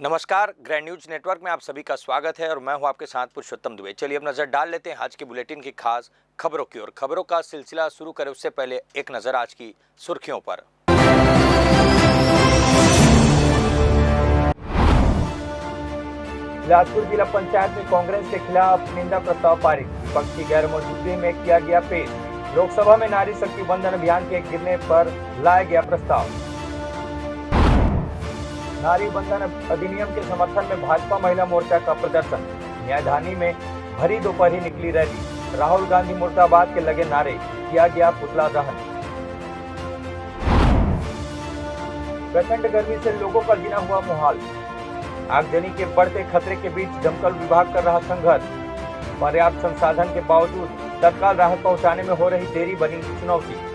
नमस्कार, grand news network में आप सभी का स्वागत है और मैं हूं आपके साथ पुरुषोत्तम दुबे। चलिए अब नजर डाल लेते हैं आज के बुलेटिन की खास खबरों की ओर। खबरों का सिलसिला शुरू करें उससे पहले एक नजर आज की सुर्खियों पर। बिलासपुर जिला पंचायत में कांग्रेस के खिलाफ निंदा प्रस्ताव पारित, विपक्ष की गैर मौजूदगी में किया गया पेश। लोकसभा में नारी शक्ति वंदन अभियान के गिरने पर लाया गया प्रस्ताव। नारी बंधन अधिनियम के समर्थन में भाजपा महिला मोर्चा का प्रदर्शन। न्यायधानी में भरी दोपहर निकली रैली। राहुल गांधी मुर्दाबाद के लगे नारे, किया गया पुतला दहन। प्रचंड गर्मी से लोगों का जीना हुआ मुहाल। आगजनी के बढ़ते खतरे के बीच दमकल विभाग कर रहा संघर्ष। पर्याप्त संसाधन के बावजूद तत्काल राहत पहुंचाने में हो रही देरी बनी चुनौती।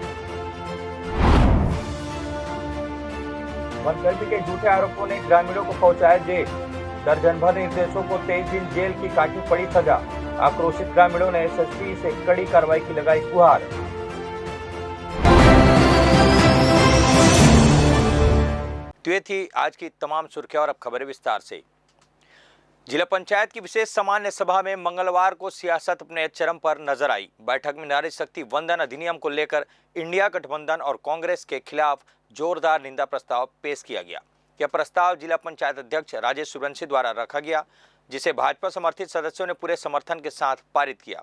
वनकर्मी के झूठे आरोपों ने ग्रामीणों को पहुंचाया जेल। दर्जन भर निर्देशों को 23 दिन जेल की काटी पड़ी सजा। आक्रोशित ग्रामीणों ने एसएसपी से कड़ी कार्रवाई की लगाई गुहार। तो ये थी आज की तमाम सुर्खियां और अब खबरें विस्तार से। जिला पंचायत की विशेष सामान्य सभा में मंगलवार को सियासत अपने चरम पर नजर आई। बैठक में नारी शक्ति वंदन अधिनियम को लेकर इंडिया गठबंधन और कांग्रेस के खिलाफ जोरदार निंदा प्रस्ताव पेश किया गया। यह प्रस्ताव जिला पंचायत अध्यक्ष राजेश सूर्यवंशी द्वारा रखा गया, जिसे भाजपा समर्थित सदस्यों ने पूरे समर्थन के साथ पारित किया।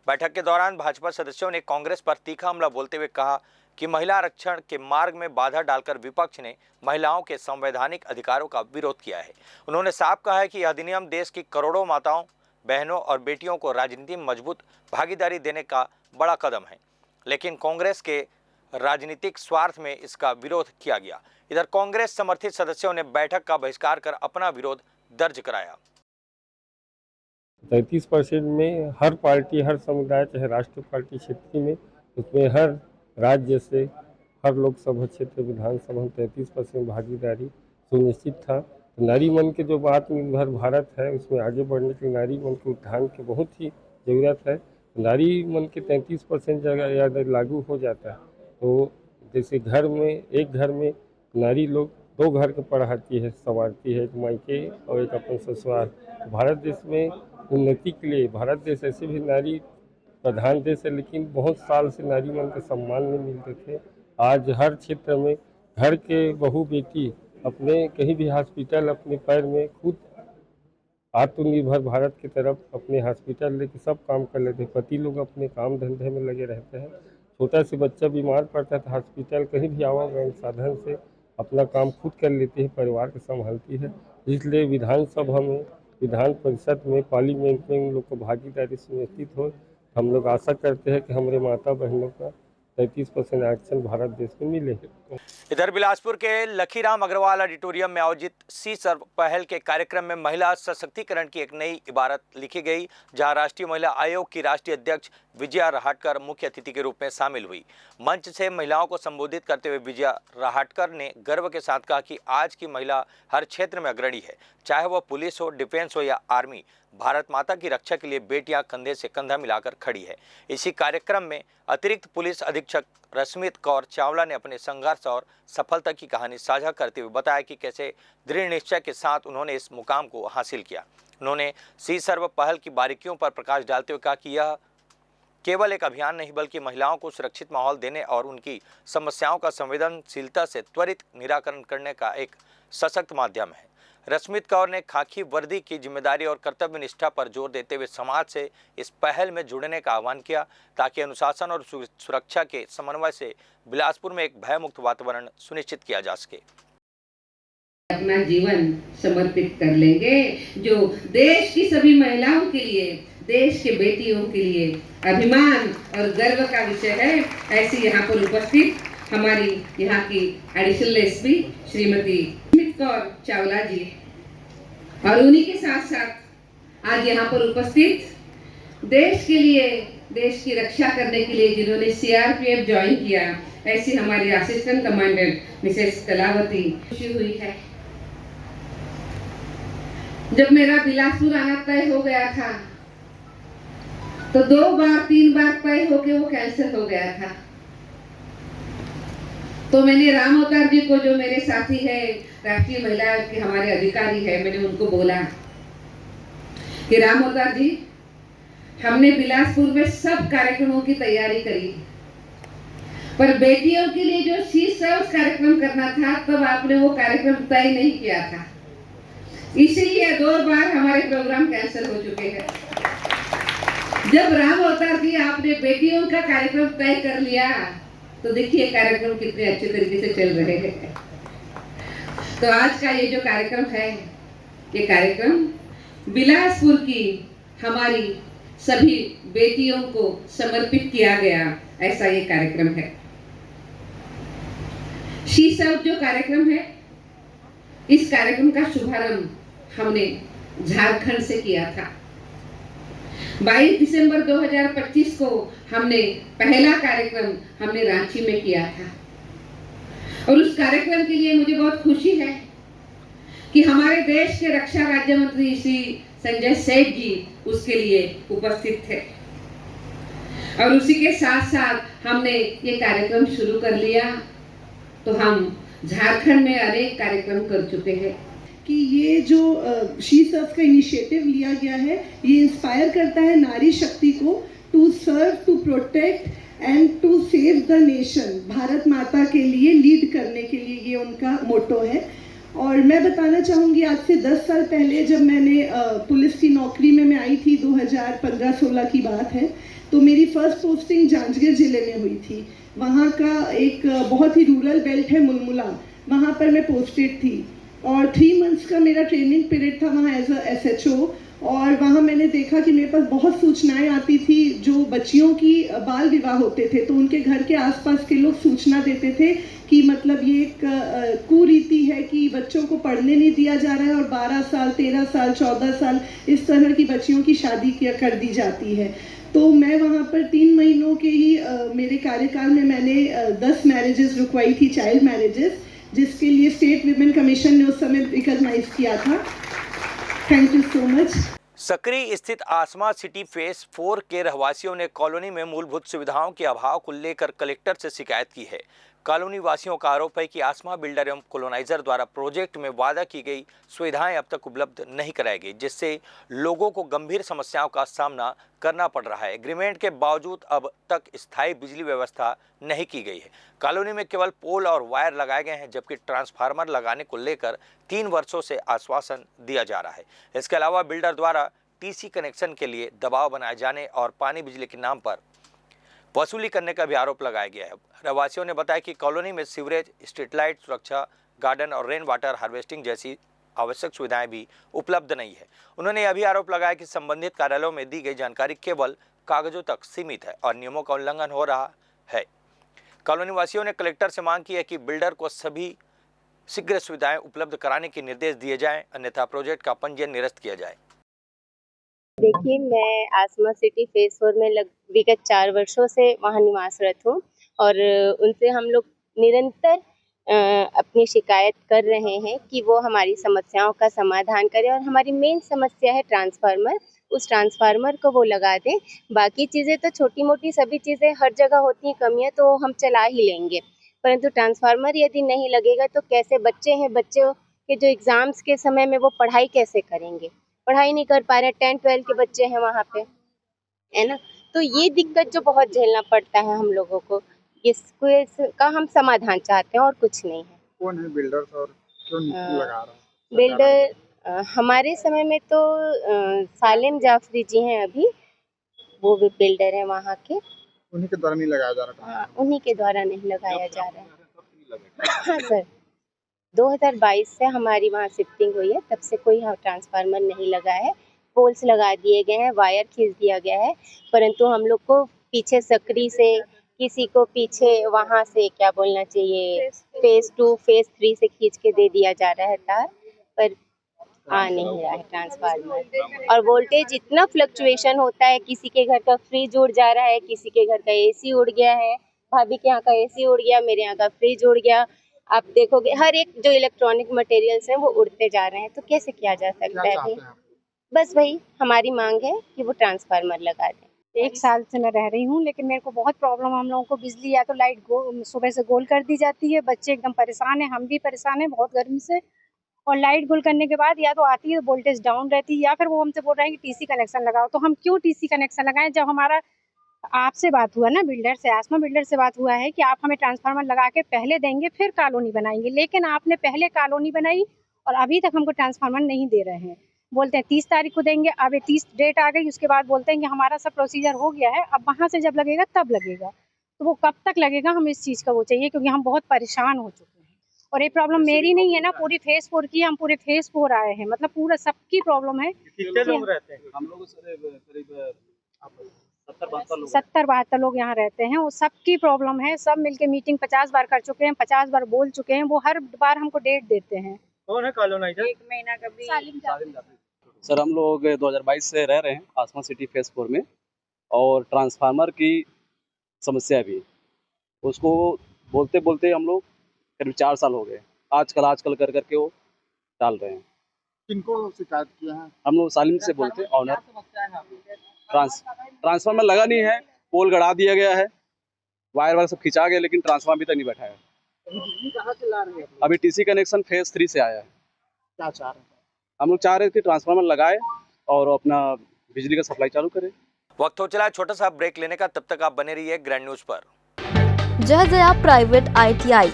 बैठक के दौरान भाजपा सदस्यों ने कांग्रेस पर तीखा हमला बोलते हुए कहा कि महिला आरक्षण के मार्ग में बाधा डालकर विपक्ष ने महिलाओं के संवैधानिक अधिकारों का विरोध किया है। उन्होंने साफ कहा है कि यह अधिनियम देश की करोड़ों माताओं, बहनों और बेटियों को राजनीति में मजबूत भागीदारी देने का बड़ा कदम है, लेकिन कांग्रेस के राजनीतिक स्वार्थ में इसका विरोध किया गया। इधर कांग्रेस समर्थित सदस्यों ने बैठक का बहिष्कार कर अपना विरोध दर्ज कराया। 33% में हर पार्टी, हर समुदाय, चाहे राष्ट्रीय पार्टी क्षेत्रीय में, उसमें हर राज्य से हर लोकसभा क्षेत्र विधानसभा में 33% भागीदारी सुनिश्चित था। तो नारी मन के जो आत्मनिर्भर भारत है उसमें आगे बढ़ने के लिए नारी मन के उत्थान की बहुत ही ज़रूरत है। नारी मन के 33% जगह अगर लागू हो जाता है तो जैसे घर में, एक घर में नारी लोग 2 घर को पढ़ाती है, संवारती है, एक मायके और एक अपन ससुराल। भारत देश में उन्नति के लिए, भारत देश ऐसे भी नारी प्रधान देश है, लेकिन बहुत साल से नारी मन के सम्मान नहीं मिलते थे। आज हर क्षेत्र में घर के बहू बेटी अपने कहीं भी हॉस्पिटल अपने पैर में खुद आत्मनिर्भर भारत की तरफ अपने हॉस्पिटल लेके सब काम कर लेते हैं। पति लोग अपने काम धंधे में लगे रहते हैं। छोटा से बच्चा बीमार पड़ता है तो हॉस्पिटल कहीं भी आवागमन साधन से अपना काम खुद कर लेती है, परिवार को संभालती है। इसलिए विधानसभा में, विधान परिषद में, पार्लियामेंट में उन लोग को भागीदारी सुनिश्चित हो। हम लोग आशा करते हैं कि हमारे माता बहनों का 33% आरक्षण भारत देश में मिले। इधर बिलासपुर के लखीराम अग्रवाल ऑडिटोरियम में आयोजित सी सर्व पहल के कार्यक्रम में महिला सशक्तिकरण की एक नई इबारत लिखी गई, जहां राष्ट्रीय महिला आयोग की राष्ट्रीय अध्यक्ष विजया राहटकर मुख्य अतिथि के रूप में शामिल हुई। मंच से महिलाओं को संबोधित करते हुए विजया राहटकर ने गर्व के साथ कहा कि आज की महिला हर क्षेत्र में अग्रणी है, चाहे वह पुलिस हो, डिफेंस हो या आर्मी। भारत माता की रक्षा के लिए बेटियां कंधे से कंधा मिलाकर खड़ी है। इसी कार्यक्रम में अतिरिक्त पुलिस अधीक्षक रश्मित कौर चावला ने अपने संघर्ष और सफलता की कहानी साझा करते हुए बताया कि कैसे दृढ़ निश्चय के साथ उन्होंने इस मुकाम को हासिल किया। उन्होंने सी सर्व पहल की बारीकियों पर प्रकाश डालते हुए कहा कि यह केवल एक अभियान नहीं बल्कि महिलाओं को सुरक्षित माहौल देने और उनकी समस्याओं का संवेदनशीलता से त्वरित निराकरण करने का एक सशक्त माध्यम है। रश्मित कौर ने खाकी वर्दी की जिम्मेदारी और कर्तव्य निष्ठा पर जोर देते हुए समाज से इस पहल में जुड़ने का आह्वान किया, ताकि अनुशासन और सुरक्षा के समन्वय से बिलासपुर में एक भयमुक्त वातावरण सुनिश्चित किया जा सके। अपना जीवन समर्पित कर लेंगे, जो देश की सभी महिलाओं के लिए, देश के बेटियों के लिए अभिमान और गर्व का विषय है। ऐसी यहाँ पर उपस्थित हमारी यहाँ की एडिशनल एसपी श्रीमती रश्मित कौर चावला जी और उन्हीं के साथ साथ आज यहाँ पर उपस्थित देश के लिए, देश की रक्षा करने के लिए जिन्होंने सीआरपीएफ ज्वाइन किया, ऐसी हमारी असिस्टेंट कमांडेंट मिसेस कलावती खुशी हुई है। जब मेरा बिलासपुर आना तय हो गया था तो 2 बार 3 बार तय होके वो कैंसिल हो गया था। तो मैंने राम अवतार जी को, जो मेरे साथी है, राष्ट्रीय महिला के हमारे अधिकारी है, मैंने उनको बोला कि राम अवतार जी, हमने बिलासपुर में सब कार्यक्रमों की तैयारी करी, पर बेटियों के लिए जो शीश कार्यक्रम करना था, तब आपने वो कार्यक्रम तय नहीं किया था, इसीलिए 2 बार हमारे प्रोग्राम कैंसिल हो चुके हैं। जब राम अवतार जी आपने बेटियों का कार्यक्रम तय कर लिया, तो देखिए कार्यक्रम कितने अच्छे तरीके से चल रहे हैं। तो आज का ये जो कार्यक्रम है, ये कार्यक्रम बिलासपुर की हमारी सभी बेटियों को समर्पित किया गया, ऐसा ये कार्यक्रम है। शी सर्व जो कार्यक्रम है, इस कार्यक्रम का शुभारंभ हमने झारखंड से किया था। 22 दिसंबर 2025 को हमने पहला कार्यक्रम हमने रांची में किया था, और उस कार्यक्रम के लिए मुझे बहुत खुशी है कि हमारे देश के रक्षा राज्य मंत्री श्री संजय सेठ जी उसके लिए उपस्थित थे, और उसी के साथ साथ हमने ये कार्यक्रम शुरू कर लिया। तो हम झारखंड में अनेक कार्यक्रम कर चुके हैं कि ये जो शी सर्व का इनिशिएटिव लिया गया है, ये इंस्पायर करता है नारी शक्ति को to serve, to protect and to save the nation. Bharat Mata के लिए लीड करने के लिए ये उनका मोटो है। और मैं बताना चाहूँगी, आज से 10 साल पहले जब मैंने पुलिस की नौकरी में मैं आई थी, 2015-16 की बात है, तो मेरी फर्स्ट पोस्टिंग जांजगीर ज़िले में हुई थी। वहाँ का एक बहुत ही रूरल बेल्ट है मुलमुला, वहाँ पर मैं पोस्टेड थी, और 3 मंथ्स का मेरा ट्रेनिंग पीरियड था वहाँ एज अ SHO। और वहाँ मैंने देखा कि मेरे पास बहुत सूचनाएं आती थी, जो बच्चियों की बाल विवाह होते थे, तो उनके घर के आसपास के लोग सूचना देते थे कि मतलब ये एक कुरीति है कि बच्चों को पढ़ने नहीं दिया जा रहा है, और 12 साल, 13 साल, 14 साल इस तरह की बच्चियों की शादी कर दी जाती है। तो मैं वहाँ पर 3 महीनों के ही मेरे कार्यकाल में मैंने 10 मैरिजेस रुकवाई थी, चाइल्ड मैरिजेस, जिसके लिए स्टेट विमेन कमीशन ने उस समय रिकॉग्नाइज किया था। Thank you so much. Sakri स्थित आसमा सिटी फेज 4 के रहवासियों ने कॉलोनी में मूलभूत सुविधाओं के अभाव को लेकर कलेक्टर से शिकायत की है। कॉलोनी वासियों का आरोप है कि आसमा बिल्डर एवं कॉलोनाइजर द्वारा प्रोजेक्ट में वादा की गई सुविधाएं अब तक उपलब्ध नहीं कराई गई, जिससे लोगों को गंभीर समस्याओं का सामना करना पड़ रहा है। एग्रीमेंट के बावजूद अब तक स्थायी बिजली व्यवस्था नहीं की गई है। कॉलोनी में केवल पोल और वायर लगाए गए हैं, जबकि ट्रांसफार्मर लगाने को लेकर 3 वर्षों से आश्वासन दिया जा रहा है। इसके अलावा बिल्डर द्वारा TC कनेक्शन के लिए दबाव बनाए जाने और पानी बिजली के नाम पर वसूली करने का भी आरोप लगाया गया है। रहवासियों ने बताया कि कॉलोनी में सीवरेज, स्ट्रीट लाइट, सुरक्षा, गार्डन और रेन वाटर हार्वेस्टिंग जैसी आवश्यक सुविधाएं भी उपलब्ध नहीं है। उन्होंने यह भी आरोप लगाया कि संबंधित कार्यालयों में दी गई जानकारी केवल कागजों तक सीमित है और नियमों का उल्लंघन हो रहा है। कॉलोनी वासियों ने कलेक्टर से मांग की है कि बिल्डर को सभी शीघ्र सुविधाएं उपलब्ध कराने के निर्देश दिए जाएं, अन्यथा प्रोजेक्ट का पंजीयन निरस्त किया जाए। देखिए, मैं आसमा सिटी फेज 4 में विगत 4 वर्षों से वहाँ निवासरत हूँ, और उनसे हम लोग निरंतर अपनी शिकायत कर रहे हैं कि वो हमारी समस्याओं का समाधान करें, और हमारी मेन समस्या है ट्रांसफार्मर, उस ट्रांसफार्मर को वो लगा दें। बाकी चीज़ें तो छोटी मोटी सभी चीज़ें हर जगह होती हैं, कमियाँ तो हम चला ही लेंगे, परंतु ट्रांसफार्मर यदि नहीं लगेगा तो कैसे, बच्चे हैं, बच्चों के जो एग्ज़ाम्स के समय में वो पढ़ाई कैसे करेंगे, पढ़ाई नहीं कर पा रहे हैं, 10-12 के बच्चे हैं वहाँ पे, है ना। तो ये दिक्कत जो बहुत झेलना पड़ता है हम लोगों को, इसका हम समाधान चाहते हैं और कुछ नहीं है। कौन है बिल्डर और क्यों लगा रहा है? बिल्डर हमारे समय में तो सालिम जाफरी जी हैं, अभी वो भी बिल्डर हैं वहाँ के। उन्हीं के द्वारा नहीं लगाया जा रहा? हाँ, उन्हीं के द्वारा नहीं लगाया जा रहा है। हाँ सर, 2022 से हमारी वहाँ शिफ्टिंग हुई है, तब से कोई ट्रांसफार्मर नहीं लगा है। पोल्स लगा दिए गए हैं, वायर खींच दिया गया है, परंतु हम लोग को पीछे सकरी से, किसी को पीछे वहाँ से क्या बोलना चाहिए, फेज 2, फेज 3 से खींच के दे दिया जा रहा है तार, पर आ नहीं रहा है ट्रांसफार्मर। और वोल्टेज इतना फ्लक्चुएशन होता है, किसी के घर का फ्रिज उड़ जा रहा है, किसी के घर का AC उड़ गया है, भाभी के यहाँ का AC उड़ गया, मेरे यहाँ का फ्रिज उड़ गया। आप देखोगे हर एक जो इलेक्ट्रॉनिक मटेरियल्स हैं वो उड़ते जा रहे हैं, तो कैसे किया जा सकता है भाई? बस वही हमारी मांग है कि वो ट्रांसफार्मर लगा दें। 1 साल से मैं रह रही हूँ, लेकिन मेरे को बहुत प्रॉब्लम, हम लोगों को बिजली या तो लाइट सुबह से गोल कर दी जाती है, बच्चे एकदम परेशान हैं, हम भी परेशान हैं बहुत गर्मी से। और लाइट गोल करने के बाद या तो आती है तो वोल्टेज डाउन रहती है, या फिर वो हमसे बोल रहे हैं कि टीसी कनेक्शन लगाओ। तो हम क्यों टीसी कनेक्शन लगाएं जब हमारा आपसे बात हुआ ना, बिल्डर से, आसमा बिल्डर से बात हुआ है कि आप हमें ट्रांसफार्मर लगा के पहले देंगे फिर कॉलोनी बनाएंगे, लेकिन आपने पहले कॉलोनी बनाई और अभी तक हमको ट्रांसफार्मर नहीं दे रहे हैं। बोलते हैं 30 तारीख को देंगे, अब 30 डेट आ गई, उसके बाद बोलते हैं कि हमारा सब प्रोसीजर हो गया है, अब वहाँ से जब लगेगा तब लगेगा। तो वो कब तक लगेगा, हमें इस चीज़ का वो चाहिए, क्योंकि हम बहुत परेशान हो चुके हैं। और ये प्रॉब्लम मेरी नहीं है ना, पूरी फेज 4 की, हम पूरे फेज 4 आए हैं, मतलब पूरा सबकी प्रॉब्लम है। कितने लोग रहते हैं? हम लोग करीब 70-72 लोग यहाँ रहते हैं, वो सबकी प्रॉब्लम है, सब मिलके मीटिंग 50 बार कर चुके हैं, 50 बार बोल चुके हैं, वो हर बार हमको डेट देते हैं। कौन है कॉलोनाइजर? 1 महीना का भी। सर हम लोग 2022 से रह रहे हैं आसमा सिटी फेज 4 में, और ट्रांसफार्मर की समस्या भी, उसको बोलते बोलते हम लोग करीब 4 साल हो गए, आजकल कर करके वो डाल रहे हैं। किनको शिकायत किया है? हम लोग सालिम से बोलते हैं, ऑनर ट्रांसफार्मर लगा नहीं है, पोल गड़ा दिया गया है, वायर सब खिंचा गया, लेकिन ट्रांसफार्मर अभी तक नहीं बैठा है। बिजली कहाँ से ला रहे हैं? अभी टीसी कनेक्शन फेज 3 से आया है। क्या चाह रहे हैं? हम लोग चाह रहे थे कि ट्रांसफार्मर लगाए और अपना बिजली का सप्लाई चालू करें। वक्त हो चला है छोटा सा ब्रेक लेने का, तब तक आप बने रहिए ग्रैंड न्यूज पर। जय जया प्राइवेट ITI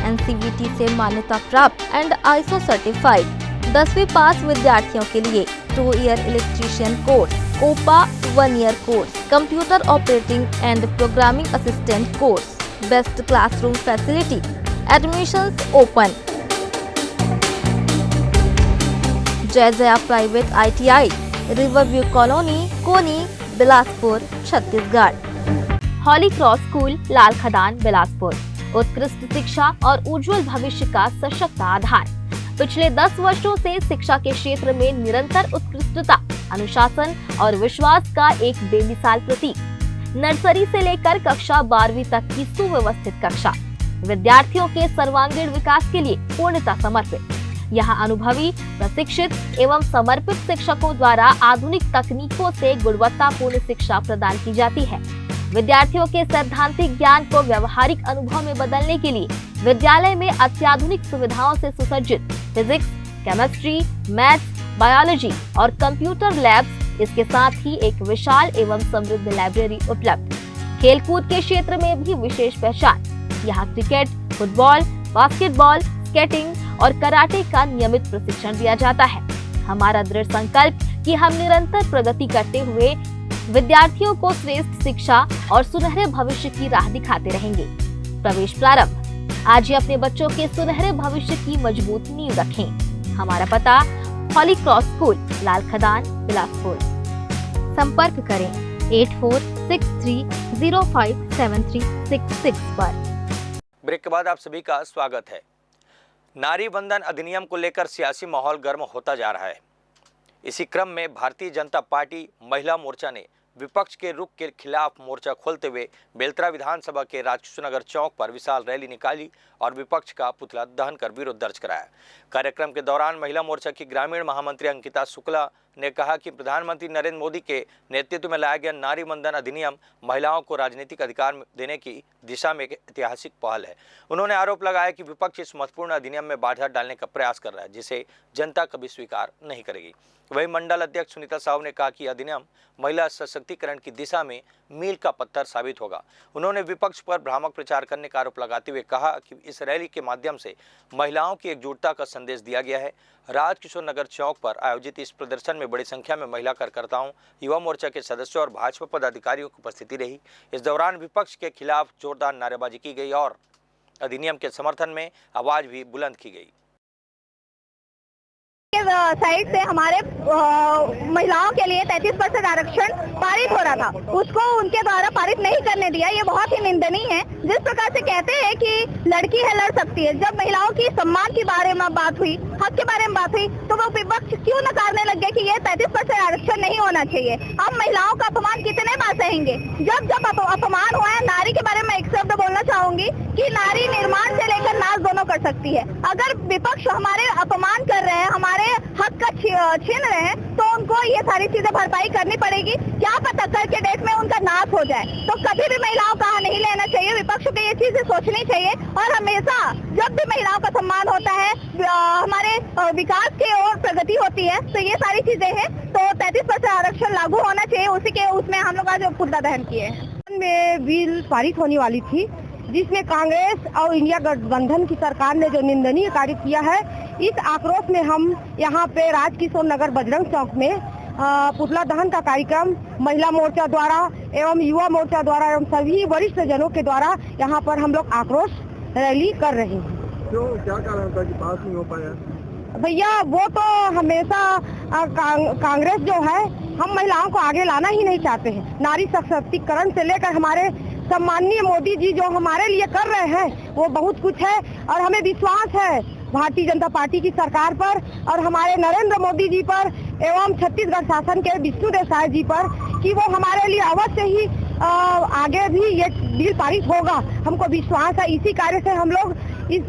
NCVT से मान्यता प्राप्त एंड ISO सर्टिफाइड 10वीं पास विद्यार्थियों के लिए 2 year electrician course, OPA 1 year course, computer operating and programming assistant course, best classroom facility, admissions open. Jai Jaya private ITI, Riverview Colony, Koni, Bilaspur, Chhattisgarh. Holy Cross school, Lal Khadan, Bilaspur. उत्कृष्ट शिक्षा और उज्जवल भविष्य का सशक्त आधार। पिछले 10 वर्षों से शिक्षा के क्षेत्र में निरंतर उत्कृष्टता, अनुशासन और विश्वास का एक बेमिसाल प्रतीक। नर्सरी से लेकर कक्षा 12वीं तक की सुव्यवस्थित कक्षा, विद्यार्थियों के सर्वांगीण विकास के लिए पूर्णतः समर्पित। यहाँ अनुभवी, प्रशिक्षित एवं समर्पित शिक्षकों द्वारा आधुनिक तकनीकों से गुणवत्तापूर्ण शिक्षा प्रदान की जाती है। विद्यार्थियों के सैद्धांतिक ज्ञान को व्यवहारिक अनुभव में बदलने के लिए विद्यालय में अत्याधुनिक सुविधाओं से सुसज्जित फिजिक्स, केमिस्ट्री, मैथ्स, बायोलॉजी और कंप्यूटर लैब्स, इसके साथ ही एक विशाल एवं समृद्ध लाइब्रेरी उपलब्ध। खेलकूद के क्षेत्र में भी विशेष पहचान। यहाँ क्रिकेट, फुटबॉल, बास्केटबॉल, स्केटिंग और कराटे का नियमित प्रशिक्षण दिया जाता है। हमारा दृढ़ संकल्प कि हम निरंतर प्रगति करते हुए विद्यार्थियों को श्रेष्ठ शिक्षा और सुनहरे भविष्य की राह दिखाते रहेंगे। प्रवेश प्रारंभ। आज ही अपने बच्चों के सुनहरे भविष्य की मजबूत नींव रखें। हमारा पता, हॉली क्रॉस स्कूल, लाल खदान, बिलासपुर। संपर्क करें 8463057366 पर। ब्रेक के बाद आप सभी का स्वागत है। नारी वंदन अधिनियम को लेकर सियासी माहौल गर्म होता जा रहा है। इसी क्रम में भारतीय जनता पार्टी महिला मोर्चा ने विपक्ष के रुख के खिलाफ मोर्चा खोलते हुए बेलतरा विधानसभा के राजकिशोरनगर चौक पर विशाल रैली निकाली और विपक्ष का पुतला दहन कर विरोध दर्ज कराया। कार्यक्रम के दौरान महिला मोर्चा की ग्रामीण महामंत्री अंकिता शुक्ला ने कहा कि प्रधानमंत्री नरेंद्र मोदी के नेतृत्व में लाया गया नारी वंदन अधिनियम महिलाओं को राजनीतिक अधिकार देने की दिशा में एक ऐतिहासिक पहल है। उन्होंने आरोप लगाया कि विपक्ष इस महत्वपूर्ण अधिनियम में बाधा डालने का प्रयास कर रहा है, जिसे जनता कभी स्वीकार नहीं करेगी। वहीं मंडल अध्यक्ष सुनीता साहू ने कहा कि अधिनियम महिला सशक्तिकरण की दिशा में मील का पत्थर साबित होगा। उन्होंने विपक्ष पर भ्रामक प्रचार करने का आरोप लगाते हुए कहा कि इस रैली के माध्यम से महिलाओं की एकजुटता का संदेश दिया गया है। राजकिशोरनगर चौक पर आयोजित इस प्रदर्शन में बड़ी संख्या में महिला कार्यकर्ताओं, युवा मोर्चा के सदस्यों और भाजपा पदाधिकारियों की उपस्थिति रही। इस दौरान विपक्ष के खिलाफ जोरदार नारेबाजी की गई और अधिनियम के समर्थन में आवाज भी बुलंद की गई। साइड से हमारे महिलाओं के लिए 33% आरक्षण पारित हो रहा था, उसको उनके द्वारा पारित नहीं करने दिया। ये बहुत ही निंदनीय है। जिस प्रकार से कहते हैं कि लड़की है लड़ सकती है, जब महिलाओं की सम्मान के बारे में बात हुई, हक के बारे में बात हुई, तो वो विपक्ष क्यों नकारने लग गए कि ये 33% आरक्षण नहीं होना चाहिए। हम महिलाओं का अपमान कितने बार सहेंगे। जब जब अपमान हुआ है, नारी के बारे में एक शब्द बोलना चाहूंगी कि नारी निर्माण से लेकर नाश दोनों कर सकती है। अगर विपक्ष हमारे अपमान कर रहे हैं, हमारे हक का छीन रहे हैं, तो उनको ये सारी चीजें भरपाई करनी पड़ेगी। क्या पता कल के डेट में उनका नाश हो जाए। तो कभी भी महिलाओं का नहीं लेना चाहिए। विपक्ष को ये चीजें सोचनी चाहिए और हमेशा जब भी महिलाओं का सम्मान होता है, हमारे विकास की ओर प्रगति होती है, तो ये सारी चीजें हैं। तो 33% आरक्षण लागू होना चाहिए। उसी के उसमें हम लोग आज पुतला दहन किए हैं। में बिल पारित होने वाली थी, जिसमें कांग्रेस और इंडिया गठबंधन की सरकार ने जो निंदनीय कार्य किया है, इस आक्रोश में हम यहाँ पे राजकिशोर नगर बजरंग चौक में पुतला दहन का कार्यक्रम महिला मोर्चा द्वारा एवं युवा मोर्चा द्वारा एवं सभी वरिष्ठ जनों के द्वारा यहाँ पर हम लोग आक्रोश रैली कर रहे हैं। क्यों, क्या कारण था कि पास नहीं हो पाया? भैया वो तो हमेशा कांग्रेस जो है, हम महिलाओं को आगे लाना ही नहीं चाहते हैं। नारी सशक्तिकरण से लेकर हमारे सम्माननीय मोदी जी जो हमारे लिए कर रहे हैं वो बहुत कुछ है और हमें विश्वास है भारतीय जनता पार्टी की सरकार पर और हमारे नरेंद्र मोदी जी पर एवं छत्तीसगढ़ शासन के विष्णु देसाई जी पर कि वो हमारे लिए अवश्य ही आगे भी ये बिल पारित होगा। हमको विश्वास है। इसी कार्य से हम लोग इस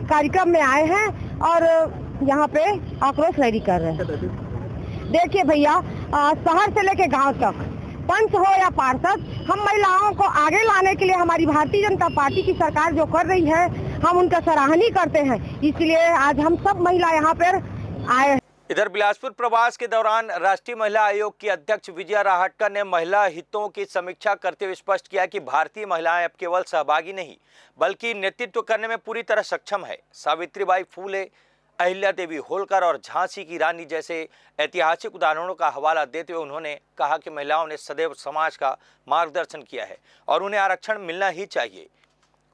कार्यक्रम में आए हैं और यहाँ पे आक्रोश रैली कर रहे हैं। देखिए भैया, शहर से लेके गांव तक, पंच हो या पार्षद, हम महिलाओं को आगे लाने के लिए हमारी भारतीय जनता पार्टी की सरकार जो कर रही है, हम उनका सराहनीय करते हैं। इसलिए आज हम सब महिला यहाँ पर आए हैं। इधर बिलासपुर प्रवास के दौरान राष्ट्रीय महिला आयोग की अध्यक्ष विजया राहटकर ने महिला हितों की समीक्षा करते हुए स्पष्ट किया कि भारतीय महिलाएं अब केवल सहभागी नहीं बल्कि नेतृत्व करने में पूरी तरह सक्षम है। सावित्रीबाई फूले, अहिल्या देवी होलकर और झांसी की रानी जैसे ऐतिहासिक उदाहरणों का हवाला देते हुए उन्होंने कहा कि महिलाओं ने सदैव समाज का मार्गदर्शन किया है और उन्हें आरक्षण मिलना ही चाहिए।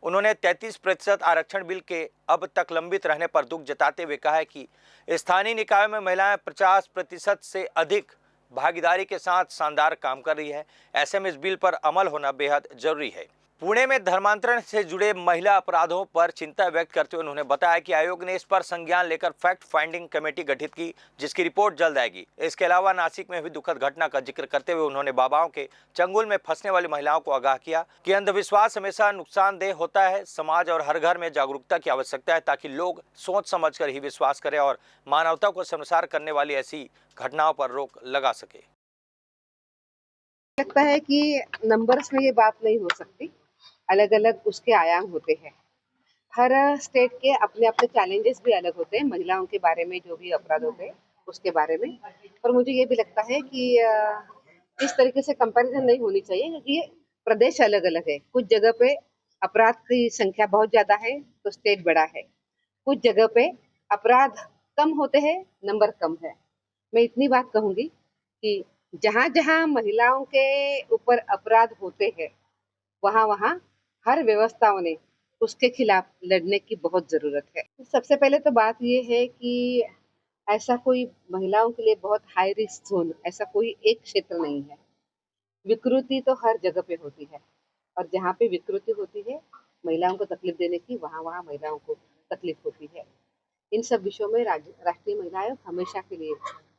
उन्होंने 33% आरक्षण बिल के अब तक लंबित रहने पर दुख जताते हुए कहा है कि स्थानीय निकायों में महिलाएं 50% से अधिक भागीदारी के साथ शानदार काम कर रही है। ऐसे में इस बिल पर अमल होना बेहद जरूरी है। पुणे में धर्मांतरण से जुड़े महिला अपराधों पर चिंता व्यक्त करते हुए उन्होंने बताया कि आयोग ने इस पर संज्ञान लेकर फैक्ट फाइंडिंग कमेटी गठित की, जिसकी रिपोर्ट जल्द आएगी। इसके अलावा नासिक में हुई दुखद घटना का जिक्र करते हुए उन्होंने बाबाओं के चंगुल में फंसने वाली महिलाओं को आगाह किया कि अंधविश्वास हमेशा नुकसानदेह होता है। समाज और हर घर में जागरूकता की आवश्यकता है ताकि लोग सोच समझकर ही विश्वास करें और मानवता को शर्मसार करने वाली ऐसी घटनाओं पर रोक लगा सके। लगता है कि नंबर्स में ये बात नहीं हो सकती। अलग अलग उसके आयाम होते हैं। हर स्टेट के अपने अपने चैलेंजेस भी अलग होते हैं। महिलाओं के बारे में जो भी अपराध होते हैं उसके बारे में, और मुझे ये भी लगता है कि इस तरीके से कंपैरिजन नहीं होनी चाहिए क्योंकि ये प्रदेश अलग अलग है। कुछ जगह पे अपराध की संख्या बहुत ज़्यादा है तो स्टेट बड़ा है, कुछ जगह पे अपराध कम होते हैं, नंबर कम है। मैं इतनी बात कहूँगी कि जहाँ जहाँ महिलाओं के ऊपर अपराध होते हैं वहाँ वहाँ हर व्यवस्थाओं ने उसके खिलाफ लड़ने की बहुत ज़रूरत है। सबसे पहले तो बात ये है कि ऐसा कोई महिलाओं के लिए बहुत हाई रिस्क जोन, ऐसा कोई एक क्षेत्र नहीं है। विकृति तो हर जगह पे होती है और जहाँ पे विकृति होती है महिलाओं को तकलीफ देने की, वहाँ वहाँ महिलाओं को तकलीफ होती है। इन सब विषयों में राष्ट्रीय महिला आयोग हमेशा के लिए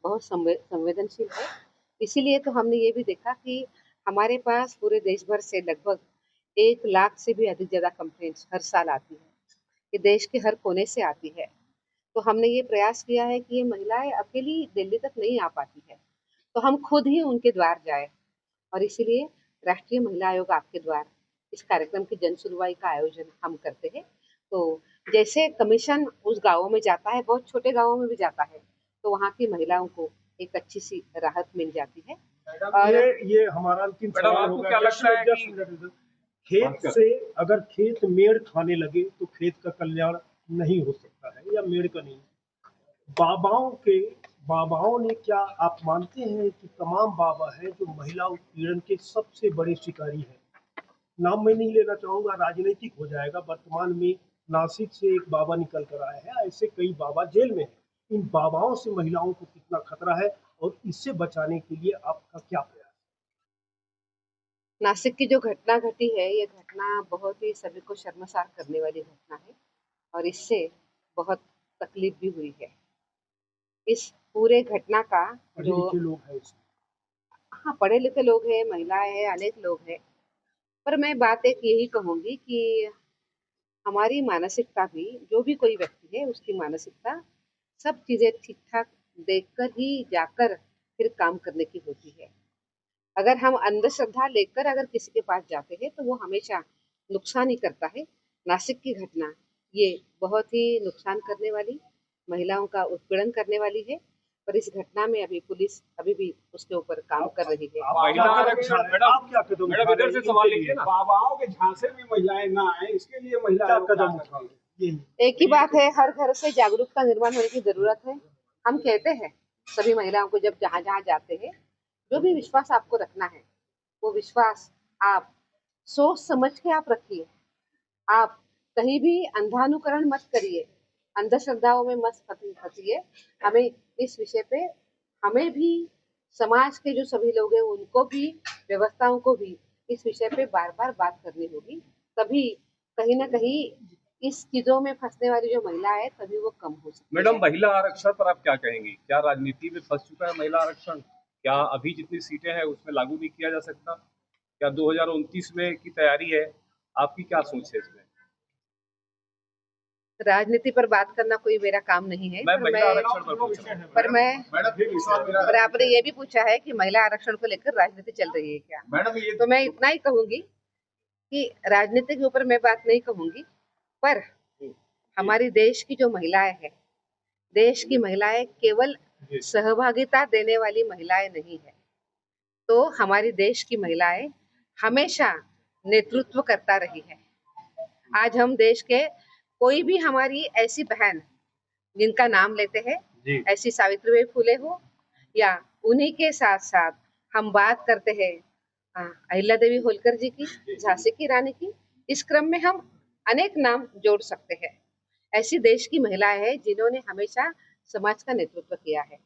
बहुत संवेदनशील है। इसीलिए तो हमने ये भी देखा कि हमारे पास पूरे देश भर से लगभग 1 लाख से भी अधिक ज़्यादा कंप्लेंट्स हर साल आती है, कि देश के हर कोने से आती है। तो हमने ये प्रयास किया है कि ये महिलाएं अकेली दिल्ली तक नहीं आ पाती है, तो हम खुद ही उनके द्वार जाए, और इसीलिए राष्ट्रीय महिला आयोग आपके द्वार इस कार्यक्रम की जन सुनवाई का आयोजन हम करते हैं। तो जैसे कमीशन उस गाँवों में जाता है, बहुत छोटे गाँवों में भी जाता है, तो वहाँ की महिलाओं को एक अच्छी सी राहत मिल जाती है। और ये हमारा अंतिम सवाल होगा। क्या लगता है कि खेत से अगर खेत मेड़ खाने लगे तो खेत का कल्याण नहीं हो सकता है, या मेड़ का नहीं। बाबाओं ने, क्या आप मानते हैं कि तमाम बाबा हैं जो महिला उत्पीड़न के सबसे बड़े शिकारी हैं? नाम मैं नहीं लेना चाहूंगा, राजनीतिक हो जाएगा। वर्तमान में नासिक से एक बाबा निकल कर आए हैं, ऐसे कई बाबा जेल में हैं। इन बाबाओं से महिलाओं को कितना खतरा है और इससे बचाने के लिए आपका क्या प्रयास? नासिक की जो घटना घटी है, ये घटना बहुत ही सभी को शर्मसार करने वाली घटना है और इससे बहुत तकलीफ भी हुई है। इस पूरे घटना का जो लोग हैं, हाँ, पढ़े लिखे लोग हैं, महिलाएं हैं, अनेक लोग हैं, पर मैं बात एक यही कहूँगी कि हमारी मानसिकता भी, जो भी कोई व्यक्ति है उसकी मानसिकता सब चीज़ें ठीक ठाक देखकर ही जाकर फिर काम करने की होती है। अगर हम अंधश्रद्धा लेकर अगर किसी के पास जाते हैं तो वो हमेशा नुकसान ही करता है। नासिक की घटना ये बहुत ही नुकसान करने वाली, महिलाओं का उत्पीड़न करने वाली है, पर इस घटना में अभी पुलिस अभी भी उसके ऊपर काम कर रही है। महिला आरक्षण मैडम क्या कदम मैडम इधर से सवाल लीजिए ना, बाबाओं के झांसे में महिलाएं ना आए, इसके लिए महिला क्या आयोग कदम उठा उठाएं? एक ही बात है, हर घर से जागरूकता निर्माण होने की जरूरत है। हम कहते हैं सभी महिलाओं को, जब जहाँ जहाँ जाते हैं, जो भी विश्वास आपको रखना है वो विश्वास आप सोच समझ के आप रखिए। आप कहीं भी अंधानुकरण मत करिए, अंधश्रद्धाओं में मत फंसिए। हमें इस विषय पे, हमें भी, समाज के जो सभी लोग हैं उनको भी, व्यवस्थाओं को भी इस विषय पे बार बार बात करनी होगी। तभी कहीं ना कहीं इस चीजों में फंसने वाली जो महिला है तभी वो कम हो सकती है। मैडम, महिला आरक्षण पर आप क्या कहेंगी? क्या राजनीति में फंस चुका है महिला आरक्षण? क्या अभी जितनी सीटें हैं उसमें लागू नहीं किया जा सकता? क्या 2029 में की तैयारी है? आपकी क्या सोच है इसमें? राजनीति पर बात करना कोई मेरा काम नहीं है, पर आपने ये भी पूछा है कि महिला आरक्षण को लेकर राजनीति चल रही है क्या? मैडम ये तो मैं इतना ही कहूंगी कि राजनीति के ऊपर मैं बात नहीं कहूंगी, पर हमारी देश की जो महिलाएं हैं, देश की महिलाएं केवल सहभागिता देने वाली महिलाएं नहीं है, तो हमारी देश की महिलाएं हमेशा नेतृत्व करता रही है। आज हम देश के कोई भी हमारी ऐसी बहन जिनका नाम लेते हैं, ऐसी सावित्रीबाई फुले हो, या उन्हीं के साथ साथ हम बात करते हैं अहिल्या देवी होलकर जी की, झांसी की रानी की, इस क्रम में हम अनेक नाम जोड़ सकते हैं। ऐसी देश की महिलाएं हैं जिन्होंने हमेशा समाज का नेतृत्व किया है।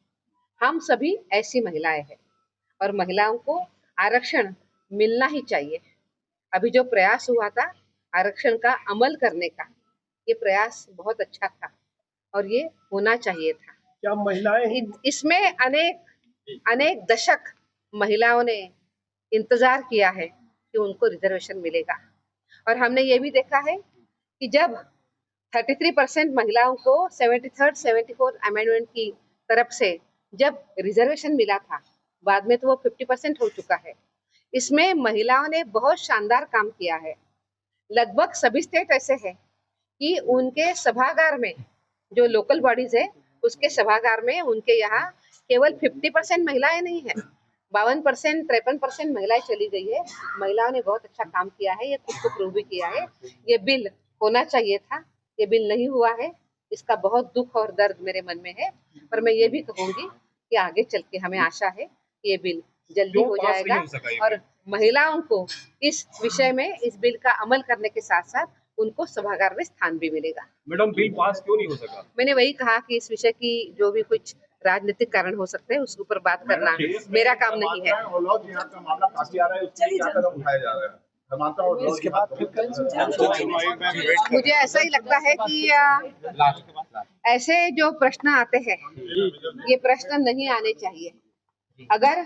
हम सभी ऐसी महिलाएं हैं और महिलाओं को आरक्षण मिलना ही चाहिए। अभी जो प्रयास हुआ था आरक्षण का अमल करने का, ये प्रयास बहुत अच्छा था और ये होना चाहिए था। क्या महिलाएं इसमें अनेक दशक महिलाओं ने इंतजार किया है कि उनको रिजर्वेशन मिलेगा, और हमने ये भी देखा है कि जब 33% महिलाओं को 74 अमेंडमेंट की तरफ से जब रिजर्वेशन मिला था, बाद में तो वो 50% हो चुका है। इसमें महिलाओं ने बहुत शानदार काम किया है। लगभग सभी स्टेट ऐसे हैं कि उनके सभागार में, जो लोकल बॉडीज है उसके सभागार में, उनके यहाँ केवल 50% महिलाएं नहीं है, 52%, 53% महिलाएं चली गई है। महिलाओं ने बहुत अच्छा काम किया है, ये खुद को प्रूव भी किया है। ये बिल होना चाहिए था, ये बिल नहीं हुआ है, इसका बहुत दुख और दर्द मेरे मन में है, पर मैं ये भी कहूंगी कि आगे चल के हमें आशा है कि ये बिल जल्दी हो जाएगा और महिलाओं को इस विषय में, इस बिल का अमल करने के साथ साथ उनको सभागार में स्थान भी मिलेगा। मैडम, बिल पास क्यों नहीं हो सका? मैंने वही कहा कि इस विषय की जो भी कुछ राजनीतिक कारण हो सकते हैं उसके ऊपर बात करना मेरा काम नहीं है। मुझे ऐसा ही लगता है कि ऐसे जो प्रश्न आते हैं ये प्रश्न नहीं आने चाहिए। अगर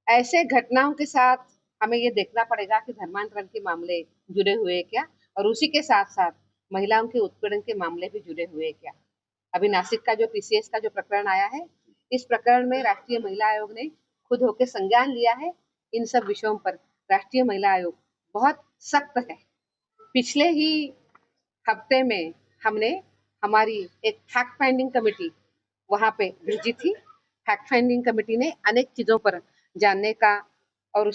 ऐसे घटनाओं के साथ हमें ये देखना पड़ेगा कि धर्मांतरण के मामले जुड़े हुए क्या, और उसी के साथ साथ महिलाओं के उत्पीड़न के मामले भी जुड़े हुए क्या। अभी नासिक का जो TCS का जो प्रकरण आया है, इस प्रकरण में राष्ट्रीय महिला आयोग ने खुद होकर संज्ञान लिया है। इन सब विषयों पर राष्ट्रीय महिला आयोग बहुत सख्त है। पिछले ही हफ्ते में हमने हमारी एक फैक्ट फाइंडिंग कमेटी वहाँ पे भेजी थी। फैक्ट फाइंडिंग कमेटी ने अनेक चीज़ों पर जानने का और